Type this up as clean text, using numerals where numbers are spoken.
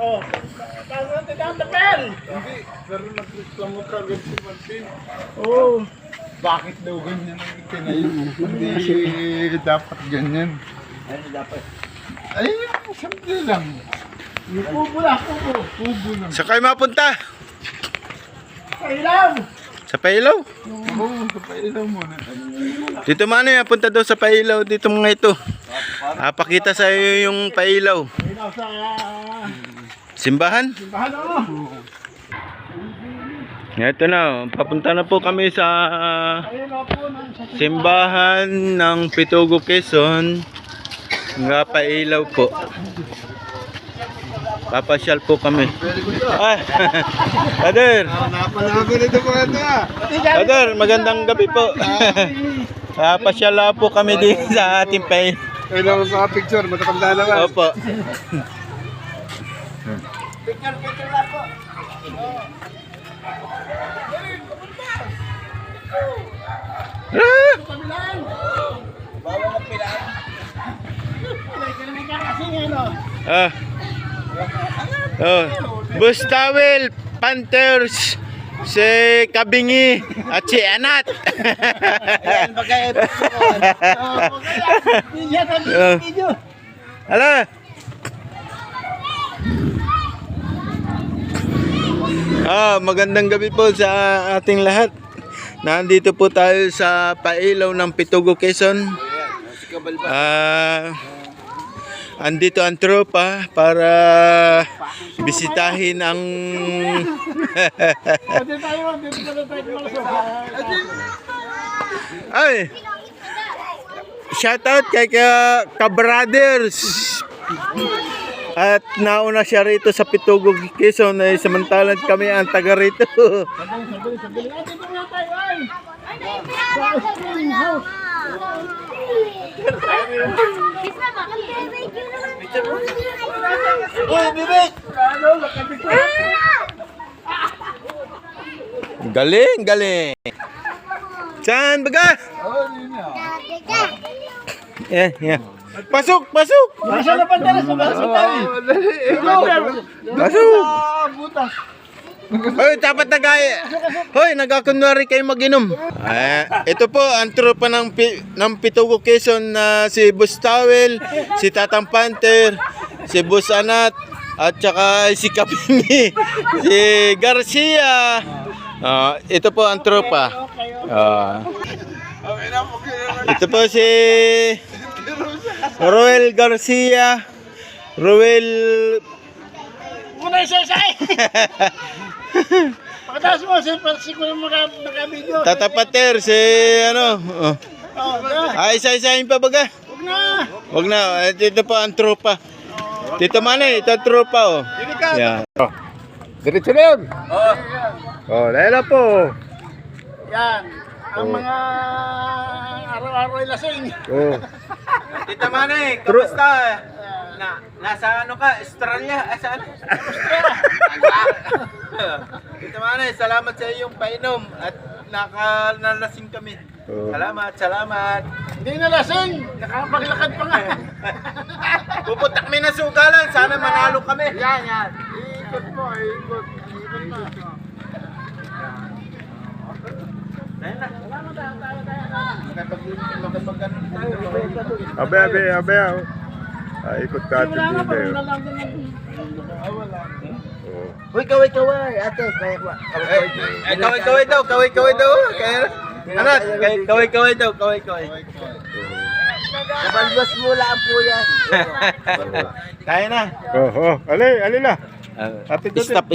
Oh. Tapos natin ang tapel. Hindi, pero nagreklamo ka agad si Martin. Oh. Bakit daw ganyan ang itinayo? Hindi dapat ganyan. Ano dapat? Ayun, simple lang. Yung kubo lang, kubo. Kubo lang. Sa kayo mapunta? Sa ilaw. Sa Pailaw? Oo, kapailaw muna. Dito man eh, punta daw sa Pailaw. Dito mga ito. Pakita sa iyo yung Pailaw. Ilaw sa Simbahan? simbahan oh. Ito na, papunta na po kami sa Ayun na po nang sa simbahan ng Pitugo, Quezon. Nga Pailaw po. Papasyal po kami. Ah, Brother! Napalago na ito mga ito ah. Brother, magandang gabi po. Papasyal po kami din sa ating Pailaw. Kailangan sa picture, matatanda naman. Opo. picture lang po. Ah! Kabilaan. Bawal ang pilaan. Ay, kailangan ka kasi ano. Ah. Oh, Bustawel, Panthers, si Kabingi at si Anat. Ayan, bagay. Yan ang video. Hala. Magandang gabi po sa ating lahat. Nandito po tayo sa Pailaw ng Pitugo, Quezon. Andito ang tropa para bisitahin ang Dito tayo, dito tayo. ay shout out kay ka-brothers at nauna siya rito sa Pitugo, Quezon ay samantalang kami ang taga rito. Sabili. Dito nga tayo ay. Uy, bibig! Ano, nakapicture? Galing. Saan baga? Oo, yun yan. Yeah. Pasok. Nasa na pandala sa tayo. Pasok. Butas. Hoy, dapat Hoy, nagakunwari kayo mag-inom. Ito po ang tropa ng Pitugo, Quezon na si Bustawel, si Tatang Panther, si Bus Anat, at saka si Kapingi, si Garcia. Ito po ang tropa. Ito po si Roel Garcia. Roel Muna isa-isa. Pagkatapos mo, si Kuya maka-video. Tatapater, si ano. Isa-isahin pa baga. Huwag na. Wag na. Ito pa ang tropa. Dito man ito ang tropa oh. Yan. Diretso na yun. Dahil na po. Yan. Ang mga araw-araw ay lasing. Tita Manay, kamusta? Nasa ano ka? Australia? Saan? Tita Manay, salamat sa iyong painom at nalasing kami. Salamat. Hindi na lasing. Nakapaglakad pa nga. Pupunta kami na sugalan. Sana manalo kami. Yan. Ikot mo. Abe. Ikot ka atin dito eh. Uy, kaway. Ate, Kaway daw. Anat, kaway daw. Nabalbas mo lang po yan. Kaya na. Ali na. Stop.